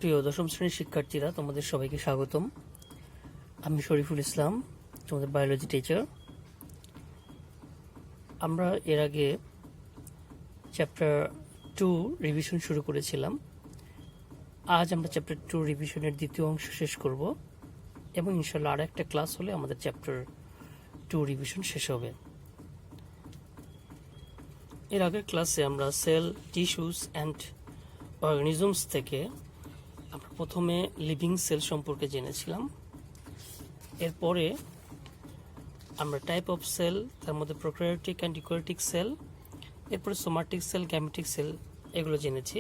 প্রিয় দশম শ্রেণীর শিক্ষার্থীরা, তোমাদের সবাইকে স্বাগতম। আমি শরীফুল ইসলাম, তোমাদের বায়োলজি টিচার। আমরা এর আগে চ্যাপ্টার 2 রিভিশন শুরু করেছিলাম। আজ আমরা চ্যাপ্টার 2 রিভিশনের দ্বিতীয় অংশ শেষ করব এবং ইনশাল্লাহ আর একটা ক্লাস হলে আমাদের চ্যাপ্টার 2 রিভিশন শেষ হবে। এর আগের ক্লাসে আমরা সেল, টিস্যুস অ্যান্ড অর্গানিজমস থেকে আমরা প্রথমে লিভিং সেল সম্পর্কে জেনেছিলাম। এরপরে আমরা টাইপ অফ সেল, তার মধ্যে প্রোক্যারিওটিক অ্যান্ড ইউক্যারিওটিক সেল, এরপরে সোমাটিক সেল, গ্যামেটিক সেল এগুলো জেনেছি।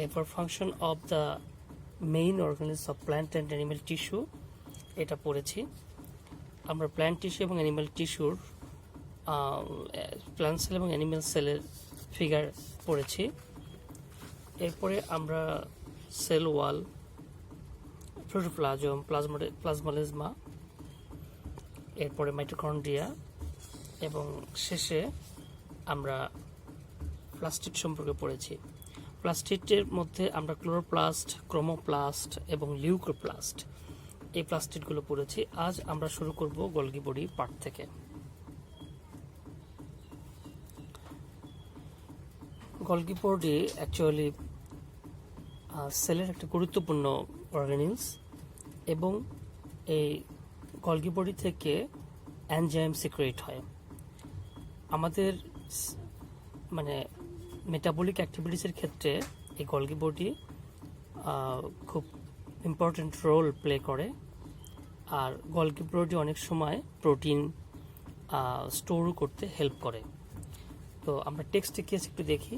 এরপর function of the main organism of plant and animal tissue এটা পড়েছি। আমরা প্ল্যান্ট টিস্যু এবং অ্যানিম্যাল টিস্যুর প্ল্যান্ট সেল এবং অ্যানিম্যাল সেলের ফিগার পড়েছি। এরপরে আমরা সেল ওয়াল, প্রোটোপ্লাজম, প্লাজমোপ্লাজমা, এরপরে মাইটোকন্ড্রিয়া এবং শেষে আমরা প্লাস্টিড সম্পর্কে পড়েছি। প্লাস্টিডের মধ্যে আমরা ক্লোরোপ্লাস্ট, ক্রোমোপ্লাস্ট এবং লিউকোপ্লাস্ট এই প্লাস্টিডগুলো পড়েছি। আজ আমরা শুরু করব গলগি বডি পার্ট থেকে। গলগি বডি অ্যাকচুয়ালি সেলের একটা গুরুত্বপূর্ণ অর্গানিলস এবং এই গলগি বডি থেকে এনজাইম সিক্রেট হয়। আমাদের মেটাবলিক অ্যাক্টিভিটিসের ক্ষেত্রে এই গলগি বডি খুব ইম্পর্ট্যান্ট রোল প্লে করে। আর গলগি বডি অনেক সময় প্রোটিন স্টোর করতে হেল্প করে। তো আমরা টেক্সটে কি আছে একটু দেখি।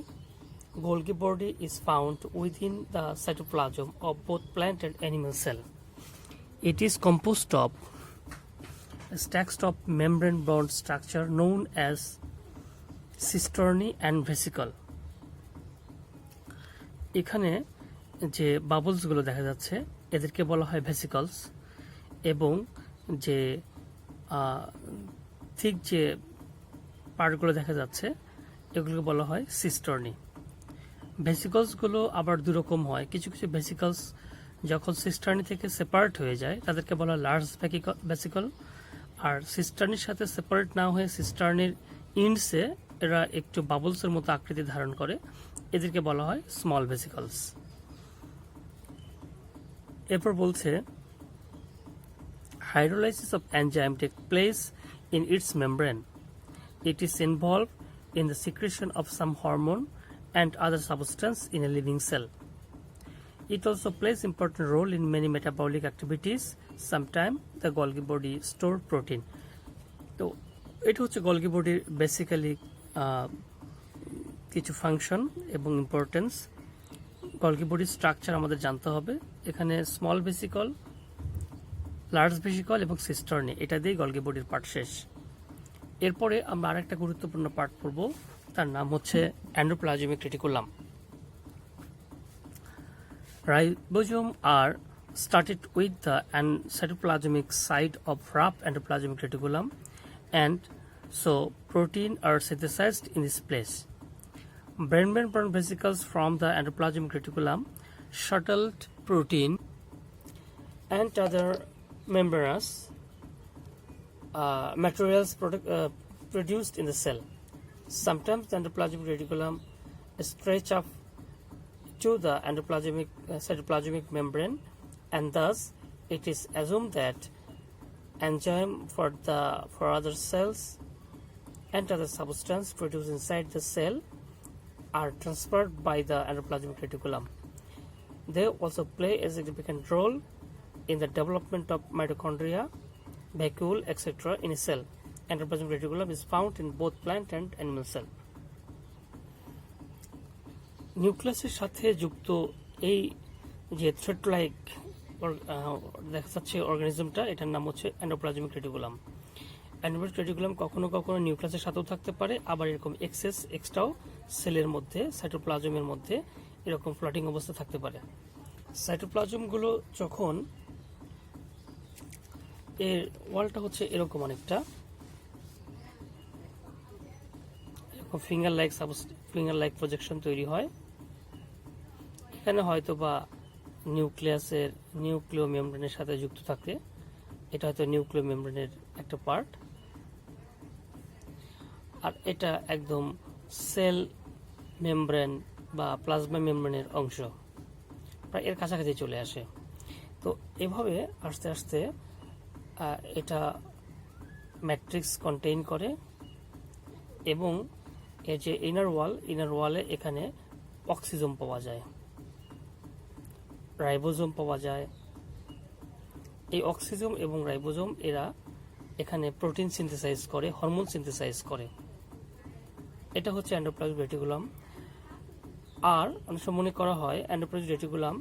Golgi body is found within the cytoplasm of both plant and animal cell. It is composed of stacks of membrane-bound structure known as cisternae and vesicle. এখানে যে বাবলসগুলো দেখা যাচ্ছে এদেরকে বলা হয় ভেসিকলস এবং যে ঠিক যে পার্টগুলো দেখা যাচ্ছে এগুলোকে বলা হয় সিস্টার্নি। ভেসিকলসগুলো আবার দুরকম হয়। কিছু কিছু ভেসিকলস যখন সিস্টার্নি থেকে সেপারেট হয়ে যায় তাদেরকে বলা হয় লার্জ ভেসিকল, আর সিস্টার্নির সাথে সেপারেট না হয়ে সিস্টার্নির ইন্ডসে এরা একটু বাবলসের মতো আকৃতি ধারণ করে, এদেরকে বলা হয় স্মল ভেসিকলস। এরপর বলছে hydrolysis of enzyme take place in its membrane. It is involve in the secretion of some hormone and other substance in a living cell. It also plays important role in many metabolic activities. Sometimes the Golgi body store protein. তো এটা হচ্ছে Golgi বডির basically কিছু function এবং importance. Golgi বডির structure আমাদের জানতে হবে। এখানে স্মল ভেসিকল, লার্জ ভেসিকল এবং সিস্টার্নি, এটা দিয়ে গলগি বডির পার্ট শেষ। এরপরে আমরা আরেকটা গুরুত্বপূর্ণ পার্ট পড়ব, তার নাম হচ্ছে এন্ডোপ্লাজমিক রেটিকুলাম। রাইবোজোম আর started with the cytoplasmic side of rough endoplasmic reticulum, and so protein are synthesized in this place. Membrane-bound vesicles from the endoplasmic reticulum shuttled protein and other membranous materials produced in the cell. Sometimes the endoplasmic reticulum stretch up to the cytoplasmic membrane, and thus it is assumed that enzyme for other cells and other substance produced inside the cell are transferred by the endoplasmic reticulum. They also play a significant role in the development of mitochondria, vacuole, etc. in a cell. Endoplasmic reticulum is found in both plant and animal cell. নিউক্লিয়াসের সাথে যুক্ত এই যে thread like দেখা যাচ্ছে অর্গানিজমটা, এটার নাম হচ্ছে এন্ডোপ্লাজমিক রেটিকুলাম। এন্ডোপ্লাজমিক রেটিকুলাম কখনো কখনো নিউক্লিয়াসের সাথেও থাকতে পারে, আবার এরকম এক্সট্রাও সেলের মধ্যে, সাইটোপ্লাজমের মধ্যে এরকম ফ্লোটিং অবস্থা থাকতে পারে। সাইটোপ্লাজমগুলো যখন এর ওয়ালটা হচ্ছে এরকম অনেকটা এরকম ফিঙ্গার লাইক প্রজেকশন তৈরি হয়। এখানে হয়তো বা নিউক্লিয়াসের নিউক্লিয় মেমব্রেনের সাথে যুক্ত থাকে। এটা হয়তো নিউক্লিয় মেমব্রেনের একটা পার্ট, আর এটা একদম সেল মেমব্রেন বা প্লাজমা মেমব্রেনের অংশ, প্রায় এর কাছাকাছি চলে আসে। তো এভাবে আস্তে আস্তে এটা ম্যাট্রিক্স কন্টেইন করে, এবং এর যে ইনার ওয়ালে এখানে অক্সিজোম পাওয়া যায়, রাইবোজোম পাওয়া যায়। এই অক্সিজোম এবং রাইবোজোম এরা এখানে প্রোটিন সিনথেসাইজ করে, হরমোন সিনথেসাইজ করে। এটা হচ্ছে এন্ডোপ্লাজমিক রেটিকুলাম। আর অনেক সময় মনে করা হয় এন্ডোপ্লাজমিক রেটিকুলাম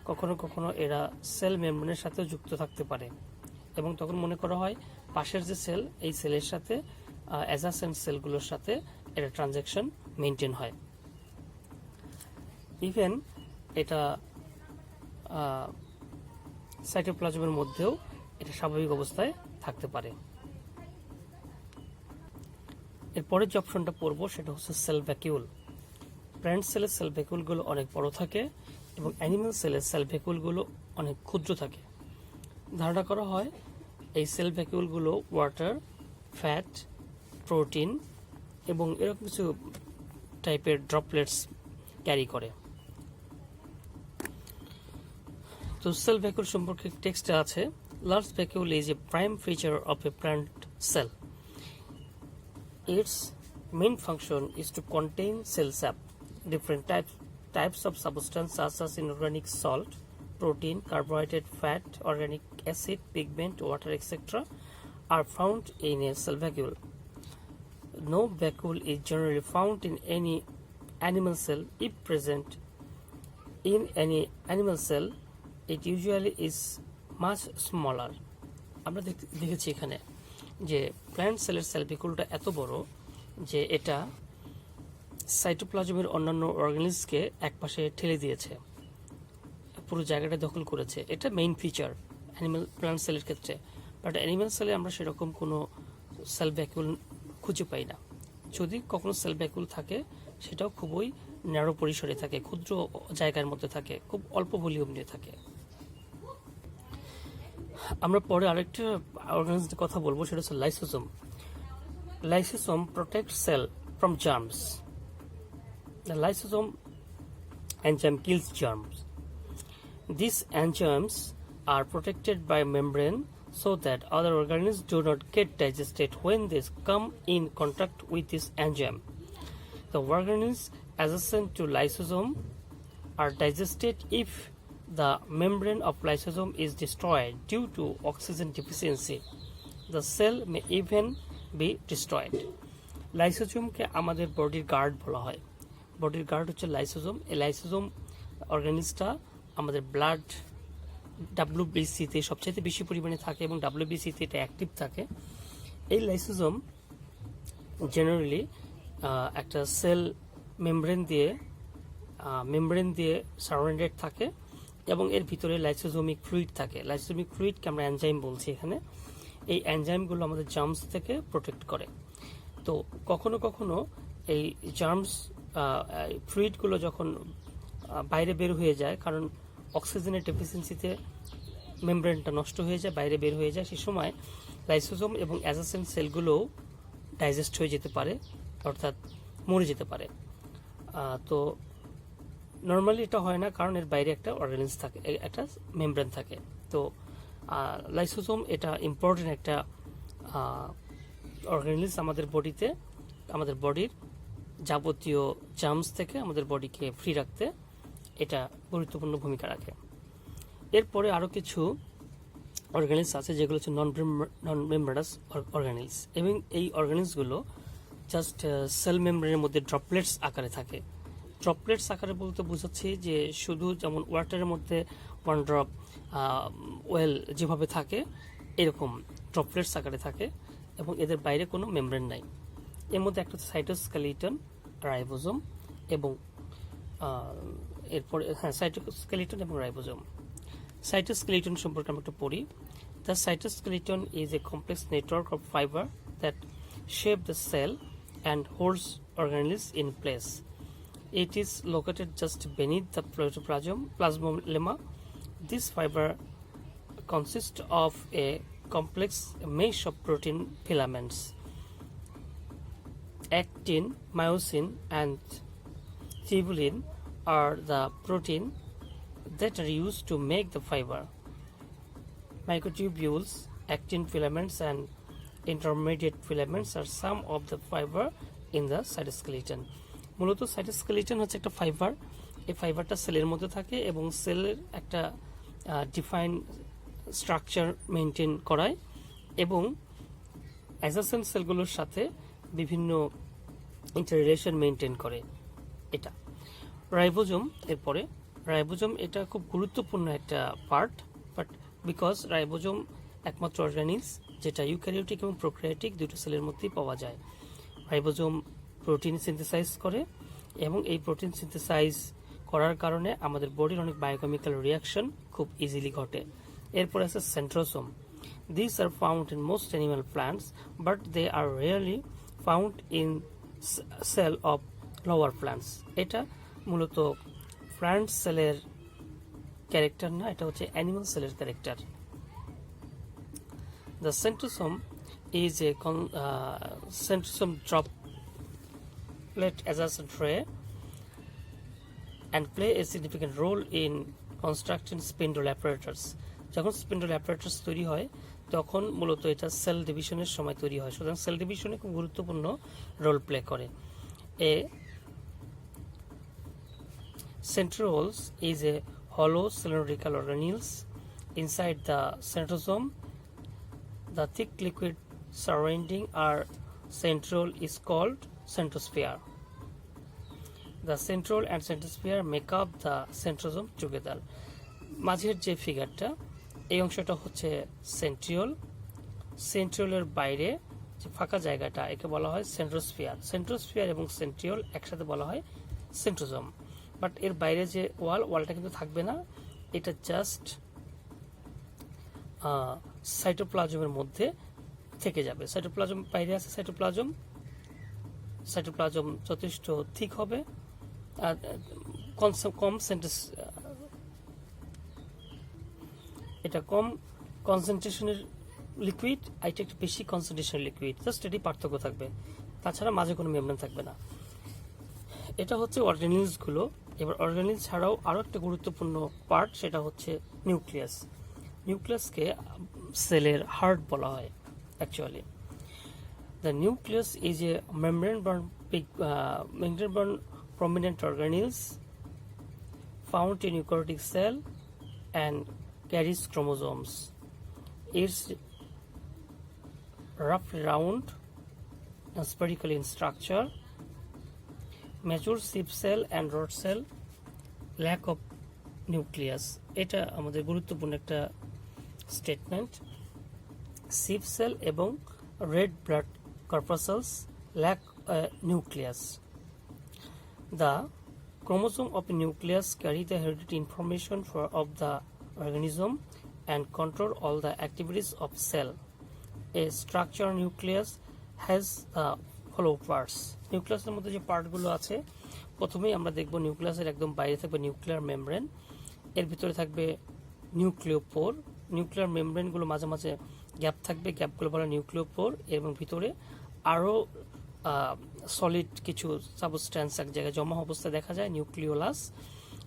কখনো কখনো এরা সেল মেমব্রেনের সাথেও যুক্ত থাকতে পারে, এবং তখন মনে করা হয় পাশের যে সেল, এই সেলের সাথে অ্যাডজাসেন্ট সেলগুলোর সাথে এটা ট্রানজ্যাকশন মেনটেন হয়। ইভেন এটা সাইটোপ্লাজমের মধ্যেও এটা স্বাভাবিক অবস্থায় থাকতে পারে। এরপরের যে অপশনটা পড়বো সেটা হচ্ছে সেল ভ্যাকিউল। প্ল্যান্ট সেলের সেল ভ্যাকিউলগুলো অনেক বড় থাকে এবং অ্যানিমাল সেলের সেল ভ্যাকিউলগুলো অনেক ক্ষুদ্র থাকে। ধারণা করা হয় এই সেল ভ্যাকিউলগুলো ওয়াটার, ফ্যাট, প্রোটিন এবং এরকম কিছু টাইপের ড্রপলেটস ক্যারি করে। তো সেল ভ্যাকিউল সম্পর্কে টেক্সটে আছে, large vacuole is a prime feature of A plant sell. Its main function is to contain cell sap. Different types of substance such as inorganic salt, protein, carbohydrate, fat, organic acid, pigment, water, etc. are found in a cell vacuole. No vacuole is generally found in any animal cell. If present in any animal cell, it usually is much smaller. আমরা দেখেছি এখানে যে plant সেলের sell ভ্যাকিউলটা এত বড় যে এটা সাইটোপ্লাজমের অন্যান্য অর্গানিজকে একপাশে ঠেলে দিয়েছে, পুরো জায়গাটা দখল করেছে। এটা মেইন ফিচার অ্যানিমাল প্ল্যান্ট সেলের ক্ষেত্রে। বাট অ্যানিমাল সেলে আমরা সেরকম কোনো সেল ভ্যাকিউল খুঁজে পাই না। যদি কখনো সেল ভ্যাকিউল থাকে সেটাও খুবই ন্যারো পরিসরে থাকে, ক্ষুদ্র জায়গার মধ্যে থাকে, খুব অল্প ভলিউম নিয়ে থাকে। আমরা পরে আরেকটা অর্গানিজের কথা বলবো, সেটা হচ্ছে lysosome. Lysosome protect cell from germs. The lysosome enzyme kills germs. These enzymes are protected by membrane so that other organisms do not get digested when they come in contact with this enzyme. The organisms adjacent to lysosome are digested if the membrane of lysosome is destroyed due to oxygen deficiency. The cell may even be destroyed. লাইসোজোমকে আমাদের বডির guard বলা হয়। বডির guard হচ্ছে lysosome. এই lysosome অর্গানিজটা আমাদের blood ডাব্লিউবিসিতে সবচেয়ে বেশি পরিমাণে থাকে এবং ডাব্লিউবিসিতে এটা অ্যাক্টিভ থাকে। এই লাইসোজোম জেনারেলি একটা সেল মেমব্রেন দিয়ে সারাউন্ডেড থাকে এবং এর ভিতরে লাইসোজোমিক ফ্লুইড থাকে। লাইসোজোমিক ফ্লুইডকে আমরা এনজাইম বলছি এখানে। এই এনজাইমগুলো আমাদের জার্মস থেকে প্রোটেক্ট করে। তো কখনো কখনো এই জার্মস ফ্লুইডগুলো যখন বাইরে বের হয়ে যায়, কারণ অক্সিজেনের ডেফিসিয়েন্সিতে মেমব্রেনটা নষ্ট হয়ে যায়, বাইরে বের হয়ে যায়, সে সময় লাইসোজোম এবং অ্যাডজাসেন্ট সেলগুলোও ডাইজেস্ট হয়ে যেতে পারে, অর্থাৎ মরে যেতে পারে। তো নর্মালি এটা হয় না, কারণ এর বাইরে একটা অর্গানিজ থাকে, একটা মেমব্রেন থাকে। তো লাইসোজোম এটা ইম্পর্টেন্ট একটা অর্গানিজ আমাদের বডিতে, আমাদের বডির যাবতীয় জার্মস থেকে আমাদের বডিকে ফ্রি রাখতে এটা গুরুত্বপূর্ণ ভূমিকা রাখে। এরপরে আরও কিছু অর্গানিজ আছে যেগুলো হচ্ছে নন মেমব্রেনাস অর্গানিজ, এবং এই অর্গানিজগুলো জাস্ট সেল মেমব্রেনের মধ্যে ড্রপলেটস আকারে থাকে। ড্রপলেটস আকারে বলতে বোঝাচ্ছি যে শুধু যেমন ওয়াটারের মধ্যে ওয়ান ড্রপ ওয়েল যেভাবে থাকে এরকম ড্রপলেটস আকারে থাকে এবং এদের বাইরে কোনো মেমব্রেন নাই। এর মধ্যে একটা হচ্ছে সাইটোস্কেলিটন, রাইবোজোম এবং এরপরে সাইটোস্কেলিটন এবং রাইবোজোম। সাইটোস্কেলিটন সম্পর্কে আমরা একটু পড়ি। The cytoskeleton is a complex network of fibre that shape the cell and holds organelles in place. It is located just beneath the plasmalemma This fiber consists of a complex mesh of protein filaments. Actin, myosin, and tubulin are the protein that are used to make the fiber. Microtubules, actin filaments, and intermediate filaments are some of the fiber in the cytoskeleton. মূলত cytoskeleton হচ্ছে একটা fibre. এই ফাইবারটা সেলের মধ্যে থাকে এবং সেলের একটা ডিফাইন স্ট্রাকচার মেনটেন করায় এবং অ্যাডজেসেন্ট সেলগুলোর সাথে বিভিন্ন ইন্টাররিলেশন মেনটেন করে। এটা রাইবোজোম। এরপরে রাইবোজোম এটা খুব গুরুত্বপূর্ণ একটা পার্ট, বাট বিকজ রাইবোজোম একমাত্র অর্গানিলস যেটা ইউক্যারিওটিক এবং প্রোক্যারিওটিক দুটো সেলের মধ্যেই পাওয়া যায়। রাইবোজোম প্রোটিন সিনথেসাইজ করে এবং এই প্রোটিন সিনথেসাইজ করার কারণে আমাদের বডির অনেক বায়োকেমিক্যাল রিয়াকশন খুব ইজিলি ঘটে। এরপর আছে centrosome. This are found in most animal plants but they are rarely found in cell of lower plants. এটা মূলত প্ল্যান্ট সেলের ক্যারেক্টার না, এটা হচ্ছে অ্যানিমাল সেলের character. The centrosome is a centrosome droplet adjacent tray and play a significant role in constructing spindle apparatus. যখন spindle apparatus তৈরি হয় তখন মূলত এটা সেল ডিভিশনের সময় তৈরি হয়, সুতরাং সেল ডিভিশনে খুব গুরুত্বপূর্ণ রোল প্লে করে। এ centrioles is a hollow cylindrical organelles inside the centrosome. The thick liquid surrounding our centriole is called centrosphere. The centriole and centrosphere make up the centrosome together. মাঝের যে ফিগারটা, এই অংশটা হচ্ছে সেন্ট্রিওল। সেন্ট্রিওলের বাইরে যে ফাঁকা জায়গাটা একে বলা হয় সেন্ট্রোস্ফিয়ার। সেন্ট্রোস্ফিয়ার এবং সেন্ট্রিওল একসাথে বলা হয় সেন্ট্রোজোম। বাট এর বাইরে যে ওয়ালটা কিন্তু থাকবে না, এটা জাস্ট সাইটোপ্লাজমের মধ্যে থেকে যাবে। সাইটোপ্লাজম বাইরে আছে, সাইটোপ্লাজম যথেষ্ট ঠিক হবে, এটা কম কনসেন্ট্রেশনের লিকুইড, এটা একটু বেশি কনসেন্ট্রেশনের লিকুইড, জাস্ট এটি পার্থক্য থাকবে, তাছাড়া মাঝে কোনো মেমব্রেন থাকবে না। এটা হচ্ছে অর্গানিলস গুলো। এবার অর্গানিলস ছাড়াও আরো একটা গুরুত্বপূর্ণ পার্ট, সেটা হচ্ছে নিউক্লিয়াস। নিউক্লিয়াসকে সেলের হার্ট বলা হয় actually. The nucleus is a membrane-bound prominent organelles found in eukaryotic cell and carries chromosomes. It's roughly round and spherical in structure. Mature sheep cell and rod cell lack of nucleus. এটা আমাদের গুরুত্বপূর্ণ একটা statement. Sieve cell এবং red blood corpuscles lack nucleus. The chromosome of a nucleus carry the hereditary information of the organism and control all the activities of cell. A structure nucleus has the follow parts. নিউক্লিয়াসের মধ্যে যে পার্টগুলো আছে, প্রথমেই আমরা দেখব নিউক্লিয়াসের একদম বাইরে থাকবে নিউক্লিয়ার মেমব্রেন, এর ভিতরে থাকবে নিউক্লিওপোর। নিউক্লিয়ার মেমব্রেনগুলো মাঝে মাঝে গ্যাপ থাকবে, গ্যাপগুলো বলা নিউক্লিওপোর, এবং ভিতরে আরও সলিড কিছু সাবস্ট্যান্স এক জায়গায় জমা অবস্থায় দেখা যায়, নিউক্লিওলাস,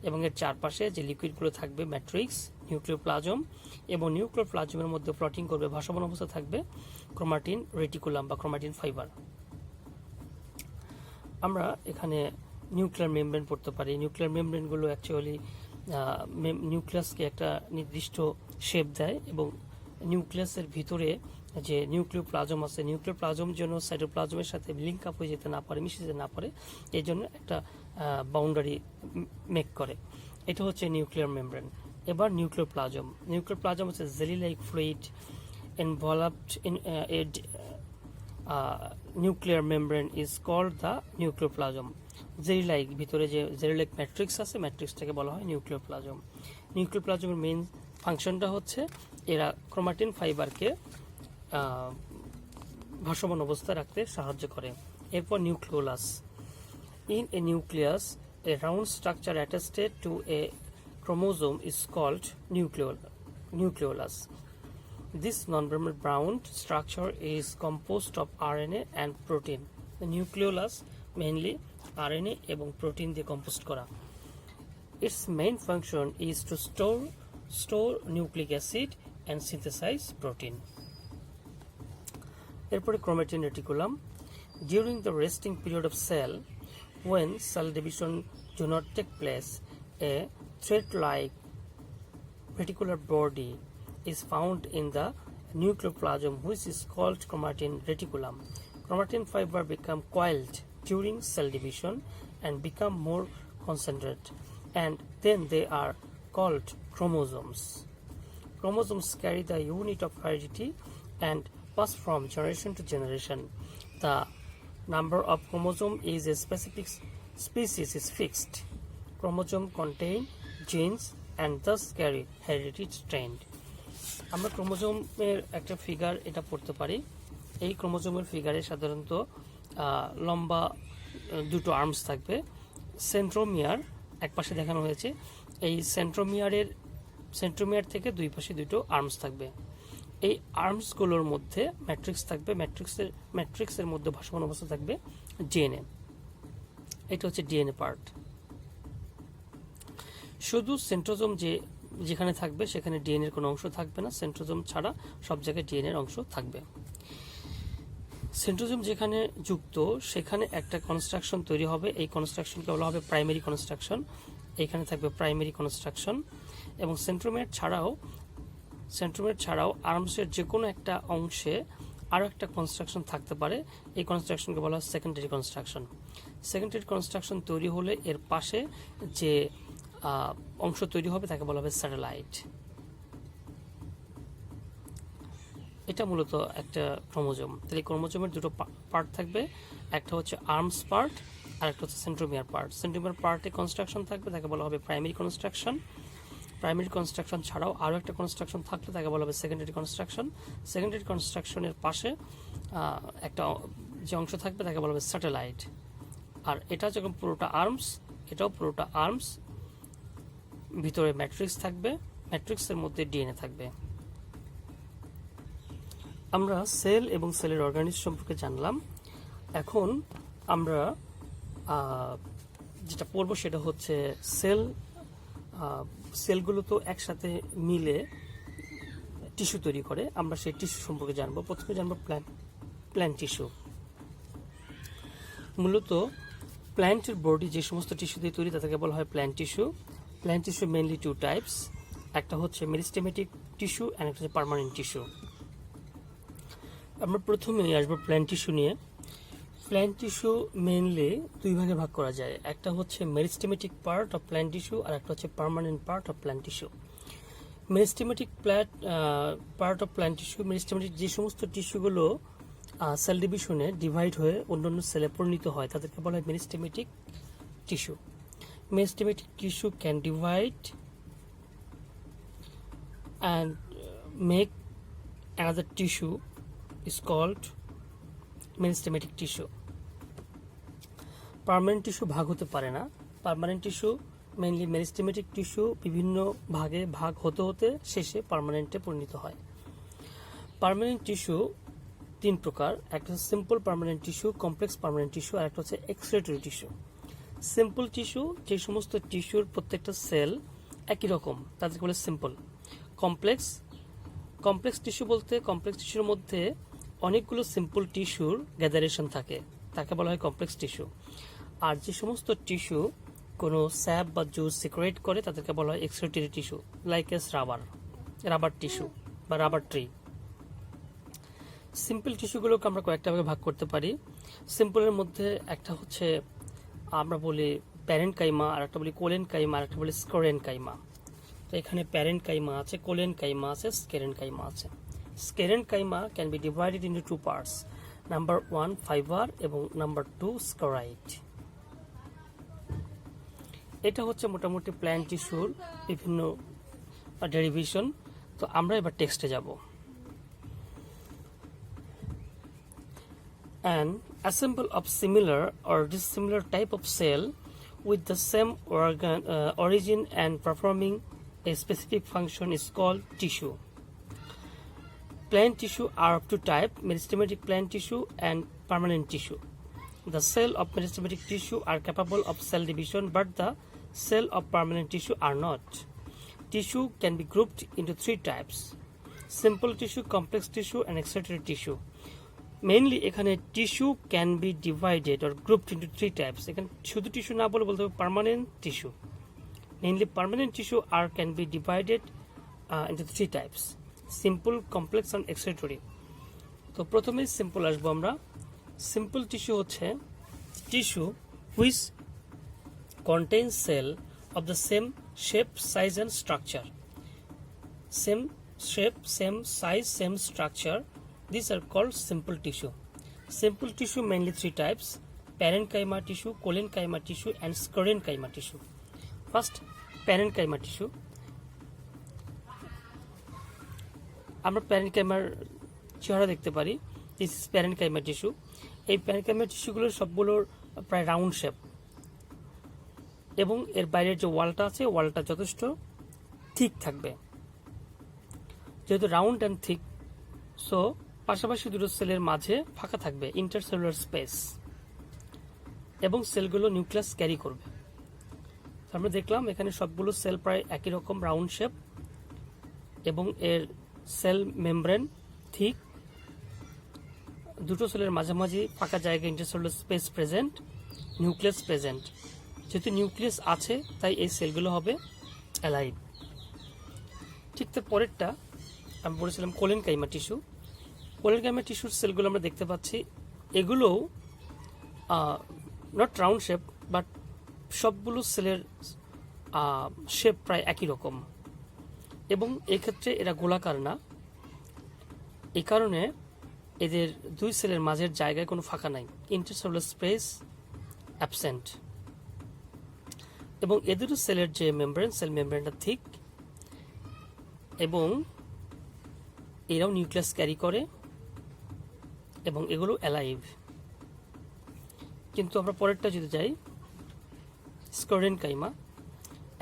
এবং এর চারপাশে যে লিকুইডগুলো থাকবে ম্যাট্রিক্স, নিউক্লিওপ্লাজম, এবং নিউক্লিওপ্লাজমের মধ্যে প্লটিং করবে ভাসমান অবস্থায় থাকবে ক্রোমাটিন রেটিকুলাম বা ক্রোমাটিন ফাইবার। আমরা এখানে নিউক্লিয়ার মেমব্রেন পড়তে পারি। নিউক্লিয়ার মেমব্রেনগুলো অ্যাকচুয়ালি নিউক্লিয়াসকে একটা নির্দিষ্ট শেপ দেয় এবং নিউক্লিয়াসের ভিতরে যে নিউক্লিওপ্লাজম আছে, নিউক্লিওপ্লাজম যেন সাইটোপ্লাজমের সাথে লিঙ্ক আপ হয়ে যেতে না পারে, মিশে যেতে না পারে, এই জন্য একটা বাউন্ডারি মেক করে। এটা হচ্ছে নিউক্লিয়ার মেমব্রেন। এবার নিউক্লিওপ্লাজম। নিউক্লিওপ্লাজম হচ্ছে jelly like fluid involved in nuclear membrane is called the nucleoplasm. Jelly like ভিতরে যে জেলি লাইক ম্যাট্রিক্স আছে, ম্যাট্রিক্সটাকে বলা হয় নিউক্লিওপ্লাজম। নিউক্লিওপ্লাজমের মেইন ফাংশনটা হচ্ছে এরা ক্রোমাটিন ফাইবারকে ভাসমান অবস্থায় রাখতে সাহায্য করে। এরপর nucleolus. In a nucleus, A round structure attached to A chromosome is called nucleolus. This non-membrane structure is composed of RNA and protein. The nucleolus mainly RNA এবং protein দিয়ে composed করা. Its main function is to store nucleic acid and synthesize protein. এরপরে chromatin reticulum. During the resting period of cell, when cell division do not take place, a thread-like reticular body is found in the nucleoplasm, which is called chromatin reticulum. Chromatin fiber become coiled during cell division and become more concentrated, and then they are called chromosomes. Chromosomes carry the unit of heredity and pass from generation to generation. The number of chromosome is a specific species is fixed. Chromosome contain genes and thus carry heredity strand. আমরা ক্রোমোজোমের একটা figure এটা পড়তে পারি। এই ক্রোমোজোমের ফিগারে সাধারণত লম্বা দুটো আর্মস থাকবে। সেন্ট্রোমিয়ার এক পাশে দেখানো হয়েছে। এই সেন্ট্রোমিয়ার থেকে দুই পাশে দুটো আর্মস থাকবে। এই আর্মসগুলোর মধ্যে ম্যাট্রিক্স থাকবে। ম্যাট্রিক্সের মধ্যে ভাসমান অবস্থা থাকবে ডিএনএ। এটা হচ্ছে ডিএনএ পার্ট। শুধু সেন্ট্রোজোম যেখানে থাকবে সেখানে ডিএনএর কোনো অংশ থাকবে না। সেন্ট্রোজোম ছাড়া সব জায়গায় ডিএনএর অংশ থাকবে। সেন্ট্রোজোম যেখানে যুক্ত সেখানে একটা কনস্ট্রাকশন তৈরি হবে। এই কনস্ট্রাকশনকে বলা হবে প্রাইমারি কনস্ট্রাকশন। এখানে থাকবে প্রাইমারি কনস্ট্রাকশন। এবং সেন্ট্রোমিয়ার ছাড়াও আর্মসের যে কোনো একটা অংশে আরও একটা কনস্ট্রাকশন থাকতে পারে। এই কনস্ট্রাকশনকে বলা হয় সেকেন্ডারি কনস্ট্রাকশন। সেকেন্ডারি কনস্ট্রাকশন তৈরি হলে এর পাশে যে অংশ তৈরি হবে তাকে বলা হবে স্যাটেলাইট। এটা মূলত একটা ক্রোমোজোম। তাহলে ক্রোমোজোমের দুটো পার্ট থাকবে, একটা হচ্ছে আর্মস পার্ট আর একটা হচ্ছে সেন্ট্রোমিয়ার পার্ট। সেন্ট্রোমিয়ার পার্টে কনস্ট্রাকশন থাকবে তাকে বলা হবে প্রাইমারি কনস্ট্রাকশন। প্রাইমারি কনস্ট্রাকশন ছাড়াও আরও একটা কনস্ট্রাকশন থাকলে তাকে বলা হবে সেকেন্ডারি কনস্ট্রাকশন। সেকেন্ডারি কনস্ট্রাকশনের পাশে একটা যে অংশ থাকবে তাকে বলা হবে স্যাটেলাইট। আর এটা যখন পুরোটা আর্মস, এটাও পুরোটা আর্মস, ভিতরে ম্যাট্রিক্স থাকবে, ম্যাট্রিক্সের মধ্যে ডিএনএ থাকবে। আমরা সেল এবং সেলের অর্গানিজম সম্পর্কে জানলাম। এখন আমরা যেটা পড়বো সেটা হচ্ছে সেলগুলো তো একসাথে মিলে টিস্যু তৈরি করে। আমরা সেই টিস্যু সম্পর্কে জানবো। প্রথমে জানবো প্ল্যান্ট টিস্যু। মূলত প্ল্যান্টের বডি যে সমস্ত টিস্যু দিয়ে তৈরি তাদেরকে বলা হয় plant tissue. Plant tissue mainly two types, একটা হচ্ছে মেরিস্টেমেটিক টিস্যু আর একটা হচ্ছে পার্মানেন্ট টিস্যু। আমরা প্রথমে আসবো প্ল্যান্ট টিস্যু নিয়ে। প্ল্যান্ট টিস্যু মেইনলি দুই ভাগে ভাগ করা যায়, একটা হচ্ছে meristematic part of plant tissue আর একটা হচ্ছে permanent part of plant tissue. Meristematic part of plant tissue, meristematic যে সমস্ত টিস্যুগুলো সেল ডিভিশনে ডিভাইড হয়ে অন্যান্য সেলে পরিণত হয় তাদেরকে বলা হয় meristematic tissue. Meristematic tissue can divide and make another tissue is called meristematic tissue. Permanent tissue ভাগ হতে পারে না। Permanent tissue mainly meristematic tissue বিভিন্ন ভাগে ভাগ হতে হতে শেষে পার্মানেন্টে পরিণত হয়। পার্মানেন্ট টিস্যু তিন প্রকার, একটা হচ্ছে simple permanent tissue, complex permanent tissue আর একটা হচ্ছে এক্সক্রিটরি টিস্যু। সিম্পল টিস্যু যে সমস্ত টিস্যুর প্রত্যেকটা সেল একই রকম তাদেরকে বলে সিম্পল। কমপ্লেক্স টিস্যু বলতে কমপ্লেক্স টিস্যুর মধ্যে অনেকগুলো সিম্পল টিস্যুর গ্যাদারেশন থাকে তাকে বলা হয় কমপ্লেক্স টিস্যু। আর যে সমস্ত টিস্যু কোনো স্যাপ বা জুস সিক্রেট করে তাদেরকে বলা হয় excretory tissue, like S rubber tissue বা রাবার ট্রি। সিম্পল টিস্যুগুলোকে আমরা কয়েকটা ভাগে ভাগ করতে পারি। সিম্পলের মধ্যে একটা হচ্ছে আমরা বলি প্যারেন্ট কাইমা, আর একটা বলি কোলেন কাইমা, আর একটা বলি স্কোরেন কাইমা। তো এখানে প্যারেন্ট কাইমা আছে, কোলেন কাইমা আছে, স্কেরেন কাইমা আছে। Sclerenchyma can be divided into two parts, number 1 fiber এবং নাম্বার 2 স্কোরাইড। এটা হচ্ছে মোটামুটি প্ল্যান্ট টিস্যুর বিভিন্ন ডেরিভেশন। তো আমরা এবার টেক্সটে যাব। An assemble of similar or dissimilar type of cell with the same origin and performing a specific function is called tissue. Plant tissue are of two types: meristematic plant tissue and permanent tissue. The cell of meristematic tissue are capable of cell division, but the cell of permanent tissue are not. Tissue can be grouped into three types: simple tissue, complex tissue, and excitatory tissue. Mainly এখানে tissue can be divided or grouped into three types. এখানে শুধু tissue না বলে বলতে হবে permanent tissue. Mainly permanent tissue can be divided into three types: simple, complex, and excitatory. তো প্রথমে simple আসবো আমরা. Simple tissue হচ্ছে tissue which contains cell of the same shape, size, and structure. Same shape, same size, same structure. These are called simple tissue. Simple tissue mainly three types: parenchyma tissue, collenchyma tissue, and sclerenchyma tissue. First, parenchyma tissue. আমরা প্যারেনকাইমার চেহারা দেখতে পারি. This is parenchyma tissue. এই parenchyma টিস্যুগুলোর সবগুলোর প্রায় round shape, এবং এর বাইরের যে ওয়ালটা আছে ওয়ালটা যথেষ্ট থিক থাকবে. যেহেতু রাউন্ড অ্যান্ড থিক, সো পাশাপাশি দুটো সেলের মাঝে ফাঁকা থাকবে, ইন্টারসেলুলার স্পেস, এবং সেলগুলো নিউক্লিয়াস ক্যারি করবে. আমরা দেখলাম এখানে সবগুলো সেল প্রায় একই রকম রাউন্ড শেপ, এবং এর সেল মেমব্রেন থিক, দুটো সেলের মাঝামাঝি ফাঁকা জায়গা, intercellular space present, nucleus present. যেহেতু নিউক্লিয়াস আছে তাই এই সেলগুলো হবে অ্যালাইভ. ঠিক তার পরেরটা আমি বলেছিলাম কোলেনকাইমা টিস্যু. কোলেনকাইমা টিস্যুর সেলগুলো আমরা দেখতে পাচ্ছি, এগুলোও নট রাউন্ড শেপ, বাট সবগুলো সেলের শেপ প্রায় একই রকম, এবং এক্ষেত্রে এরা গোলাকার না. এই কারণে এদের দুই সেলের মাঝের জায়গায় কোনো ফাঁকা নাই, ইন্টারসেলুলার স্পেস অ্যাবসেন্ট, এবং এদেরও সেলের যে মেমব্রেন, সেল মেমব্রেনটা থিক, এবং এরাও নিউক্লিয়াস ক্যারি করে, এবং এগুলো অ্যালাইভ. কিন্তু আমরা পরেরটা যদি যাই, স্ক্লেরেনকাইমা.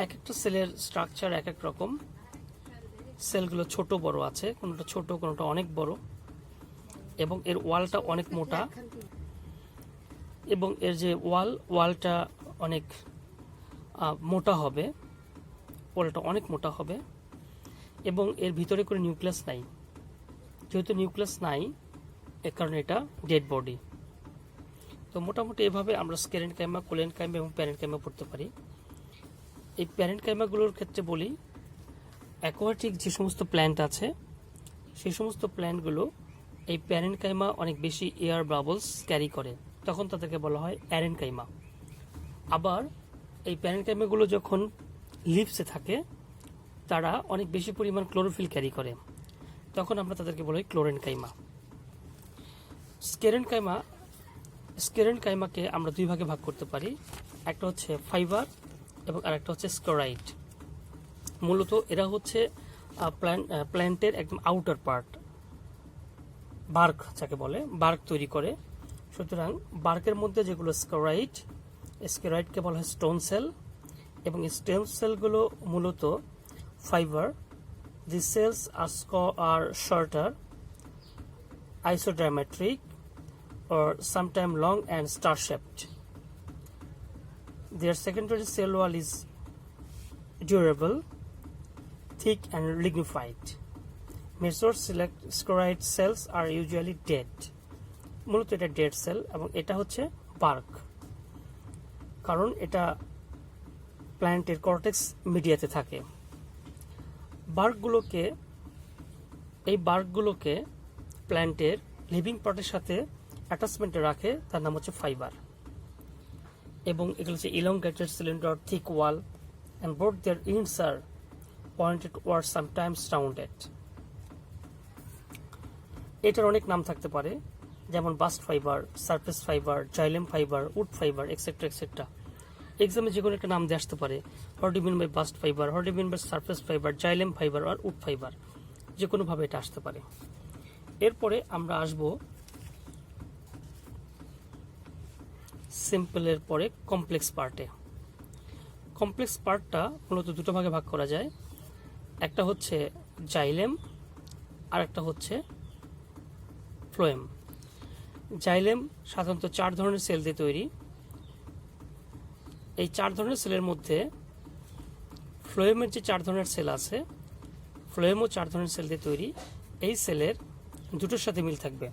এক একটা সেলের স্ট্রাকচার এক এক রকম. সেলগুলো ছোট বড় আছে, কোনোটা ছোট কোনোটা অনেক বড়, এবং এর ওয়ালটা অনেক মোটা, এবং এর যে ওয়ালটা অনেক মোটা হবে, ওয়ালটা অনেক মোটা হবে, এবং এর ভিতরে কোনো নিউক্লিয়াস নাই. যেহেতু নিউক্লিয়াস নাই, এর কারণে এটা ডেড বডি. তো মোটামুটি এভাবে আমরা স্ক্লেরেনকাইমা, কোলেনকাইমা এবং প্যারেনকাইমা পড়তে পারি. এই প্যারেনকাইমাগুলোর ক্ষেত্রে বলি, অ্যাকোয়াটিক যে সমস্ত প্ল্যান্ট আছে সেই সমস্ত প্ল্যান্টগুলো এই প্যারেনকাইমা অনেক বেশি এয়ার বাবলস ক্যারি করে, তখন তাদেরকে বলা হয় অ্যারেনকাইমা. আবার এই প্যারেনকাইমাগুলো যখন লিভসে থাকে তারা অনেক বেশি পরিমাণ ক্লোরোফিল ক্যারি করে, তখন আমরা তাদেরকে বলি ক্লোরেনকাইমা. স্ক্লেরেনকাইমাকে আমরা দুই ভাগে ভাগ করতে পারি. একটা হচ্ছে ফাইবার এবং আরেকটা হচ্ছে স্ক্লেরাইট. মূলত এরা হচ্ছে প্ল্যান্টের একদম আউটার পার্ট, বার্ক যাকে বলে, বার্ক তৈরি করে. সুতরাং বার্কের মধ্যে যেগুলো স্ক্লেরাইটকে বলা হয় স্টোন সেল, এবং স্টেম সেলগুলো মূলত fibre. The cells are shorter, isodramatic, or sometimes long and star-shaped. Their secondary cell wall is durable, thick, and lignified. Mature scleroid cells are usually dead. মূলত এটা ডেড সেল, এবং এটা হচ্ছে bark, কারণ এটা প্ল্যান্টের কর্টেক্স মিডিয়াতে থাকে. বার্কগুলোকে প্ল্যান্টের লিভিং পার্টের সাথে অ্যাটাচমেন্টে রাখে, তার নাম হচ্ছে ফাইবার. এবং এগুলো হচ্ছে elongated cylinder, thick wall, and both their ends are pointed or sometimes rounded. এটার অনেক নাম থাকতে পারে, যেমন bast fibre, surface fibre, xylem fibre, wood fibre, etcetera etcetera. এক্সামে যে কোনো একটা নাম দিয়ে আসতে পারে. What do mean by bast fibre, what do mean by surface fibre, xylem fibre আর উড ফাইবার, যে কোনোভাবে এটা আসতে পারে. এরপরে আমরা আসব সিম্পলের পরে কমপ্লেক্স পার্টে. কমপ্লেক্স পার্টটা মূলত দুটো ভাগে ভাগ করা যায়, একটা হচ্ছে জাইলেম আর একটা হচ্ছে ফ্লোয়েম। জাইলেম সাধারণত 4 ধরনের সেল দিয়ে তৈরি। এই 4 ধরনের সেলের মধ্যে ফ্লোয়েমের যে 4 ধরনের সেল আছে, ফ্লোয়েমও 4 ধরনের সেল দিয়ে তৈরি। এই সেলের দুটোর সাথে মিল থাকবে,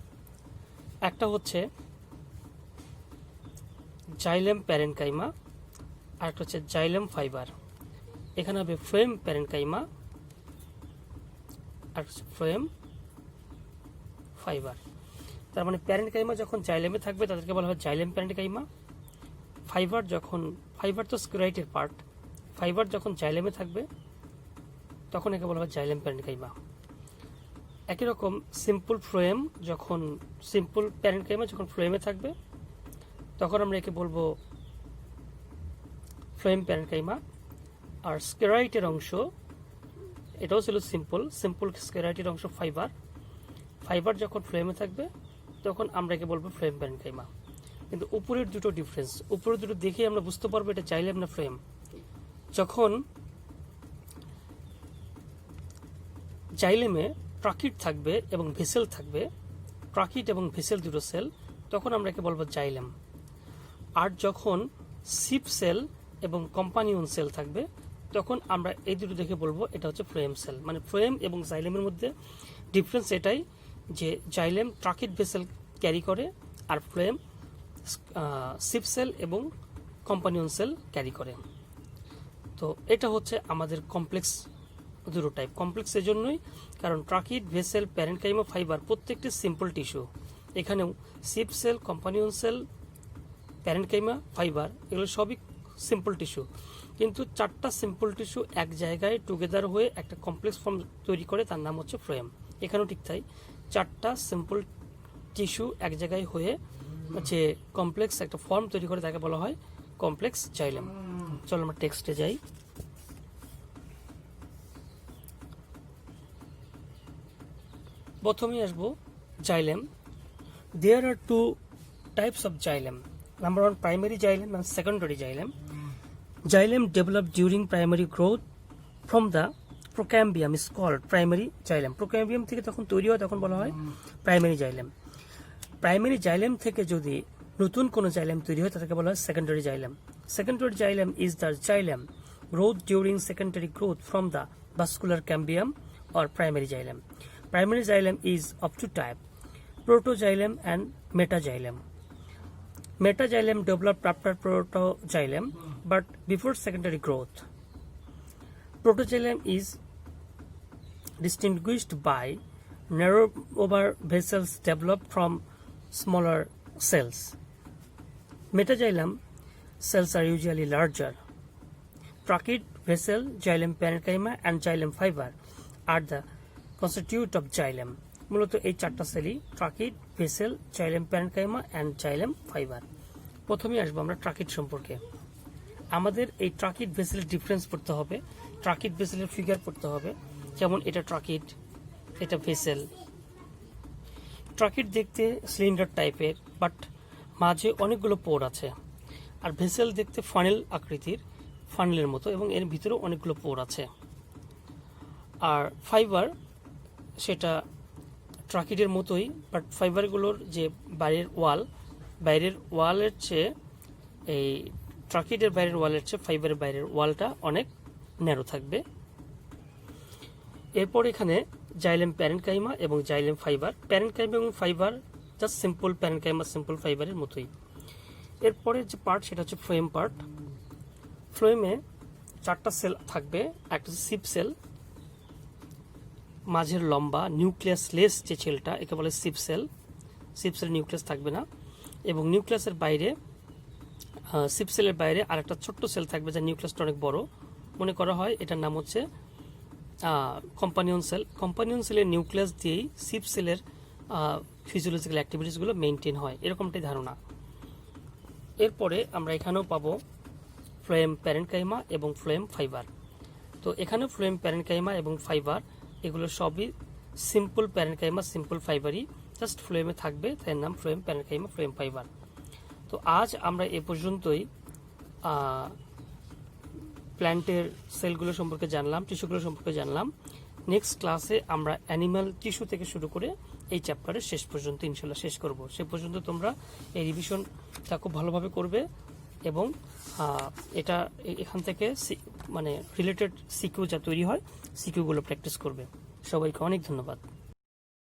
একটা হচ্ছে জাইলেম প্যারেনকাইমা আর একটা হচ্ছে জাইলেম ফাইবার। এখানে হবে ফ্লোয়েম প্যারেনকাইমা আর ফ্লোয়েম ফাইবার। তার মানে প্যারেনকাইমা যখন জাইলেমে থাকবে তাদেরকে বলা হয় জাইলেম প্যারেনকাইমা। ফাইবার তো স্ক্লেরাইটের পার্ট, ফাইবার যখন জাইলেমে থাকবে তখন একে বলা হয় জাইলেম প্যারেনকাইমা। একই রকম সিম্পল প্যারেনকাইমা যখন ফ্লোয়েমে থাকবে তখন আমরা একে বলবো ফ্লোয়েম প্যারেনকাইমা। আর স্ক্লেরাইটের অংশ, এটাও ছিল সিম্পল স্ক্লেরাইটের অংশ ফাইবার যখন ফ্লোয়েমে থাকবে তখন আমরা একে বলবো ফ্লোয়েম প্যারেনকাইমা। কিন্তু উপরের দুটো ডিফারেন্স, উপরের দুটো দেখে আমরা বুঝতে পারবো এটা জাইলেম না ফ্লোয়েম। যখন জাইলেমে ট্রাকিড থাকবে এবং ভেসেল থাকবে, ট্রাকিড এবং ভেসেল দুটো সেল, তখন আমরা একে বলবো জাইলেম। আর যখন সিপ সেল এবং কম্পানিয়ন সেল থাকবে তখন আমরা এই দুটো দেখে বলবো এটা হচ্ছে ফ্লোয়েম সেল। মানে ফ্লোয়েম এবং জাইলেমের মধ্যে ডিফারেন্স এটাই যে জাইলেম ট্রাকিড ভেসেল ক্যারি করে আর ফ্লোয়েম সিপ সেল এবং কম্পানিয়ন সেল ক্যারি করে। তো এটা হচ্ছে আমাদের কমপ্লেক্স দুটো টাইপ। কমপ্লেক্স এজন্যই কারণ ট্রাকিড, ভেসেল, প্যারেনকাইমা, ফাইবার প্রত্যেকটি সিম্পল টিস্যু। এখানেও sieve cell, companion cell, parenchyma, fibre এগুলো সবই সিম্পল টিস্যু, কিন্তু 4টা সিম্পল টিস্যু এক জায়গায় টুগেদার হয়ে একটা কমপ্লেক্স ফর্ম তৈরি করে, তার নাম হচ্ছে ফ্লোয়েম। এখানেও ঠিক তাই, 4টা সিম্পল টিস্যু এক জায়গায় হয়ে যে কমপ্লেক্স একটা ফর্ম তৈরি করে তাকে বলা হয় কমপ্লেক্স জাইলেম। চলো আমরা টেক্সটে যাই। প্রথমেই আসবো xylem. There are 2 types of xylem. Number 1, primary xylem and secondary xylem. Xylem developed during primary growth from the procambium is called primary xylem. Procambium থেকে তখন তৈরি হয় তখন বলা হয় primary xylem. Primary xylem থেকে যদি নতুন কোনো xylem তৈরি হয় তাকে বলা হয় secondary xylem. Secondary xylem is the xylem growth during secondary growth from the vascular cambium or primary xylem. Primary xylem is of 2 types, protoxylem and metaxylem. Metaxylem developed after protoxylem but before secondary growth. Protoxylem is distinguished by narrower vessels developed from smaller cells. Metaxylem cells are usually larger. Trachid, vessel, xylem parenchyma and xylem fiber are the constituent of xylem. মূলত এই 4টা সেলই tracheid, vessel, xylem parenchyma and xylem fiber. প্রথমে আসবো আমরা tracheid সম্পর্কে। আমাদের এই ট্রাকিড ভেসেলের ডিফারেন্স পড়তে হবে, ট্রাকিড ভেসেলের ফিগার পড়তে হবে। যেমন এটা ট্রাকিড, এটা ভেসেল। ট্রাকিড দেখতে সিলিন্ডার টাইপের বাট মাঝে অনেকগুলো পোর আছে, আর ভেসেল দেখতে ফানেল আকৃতির, ফানেলের মতো, এবং এর ভিতরেও অনেকগুলো পোর আছে। আর ফাইবার সেটা ট্রাকিডের মতোই, বাট ফাইবারগুলোর যে বাইরের ওয়ালের চেয়ে এই ট্রাকিডের বাইরের ওয়ালের চেয়ে ফাইবারের বাইরের ওয়ালটা অনেক ন্যারো থাকবে। এরপর এখানে জাইলেম প্যারেনকাইমা এবং জাইলেম ফাইবার। প্যারেনকাইমা এবং fibre just simple parenchyma, simple ফাইবারের মতোই। এরপরে যে পার্ট সেটা হচ্ছে ফ্লোয়েম পার্ট। ফ্লোয়েমে 4টা সেল থাকবে, একটা সিপ সেল, মাঝের লম্বা নিউক্লিয়াস লেস যে সেলটা একে বলে sieve cell. Sieve cell nucleus থাকবে না, এবং নিউক্লিয়াসের বাইরে, সিপ সেলের বাইরে আরেকটা ছোট্ট সেল থাকবে যার নিউক্লিয়াসটা অনেক বড়। মনে করা হয় এটার নাম হচ্ছে কম্পানিয়ন সেল। কম্পানিয়ন সেলের নিউক্লিয়াস দিয়েই সিপ সেলের ফিজিওলজিক্যাল অ্যাক্টিভিটিসগুলো মেনটেন হয়, এরকমটাই ধারণা। এরপরে আমরা এখানেও পাবো ফ্লোয়েম প্যারেনকাইমা এবং ফ্লোয়েম ফাইবার। তো এখানেও ফ্লোয়েম প্যারেনকাইমা এবং ফাইবার এগুলো সবই সিম্পল প্যারেনকাইমা, সিম্পল ফাইবারই, জাস্ট ফ্লোয়েমে থাকবে, তার নাম ফ্লোয়েম প্যারেনকাইমা, ফ্লোয়েম ফাইবার। তো আজ আমরা এ পর্যন্তই প্ল্যান্টের সেলগুলো সম্পর্কে জানলাম, টিস্যুগুলো সম্পর্কে জানলাম। নেক্সট ক্লাসে আমরা অ্যানিমাল টিস্যু থেকে শুরু করে এই চ্যাপ্টারের শেষ পর্যন্ত ইনশাল্লাহ শেষ করব। সে পর্যন্ত তোমরা এই রিভিশনটা খুব ভালোভাবে করবে এবং এটা এখান থেকে মানে রিলেটেড সিকিউ যা তৈরি হয় সিকিউগুলো প্র্যাকটিস করবে। সবাইকে অনেক ধন্যবাদ।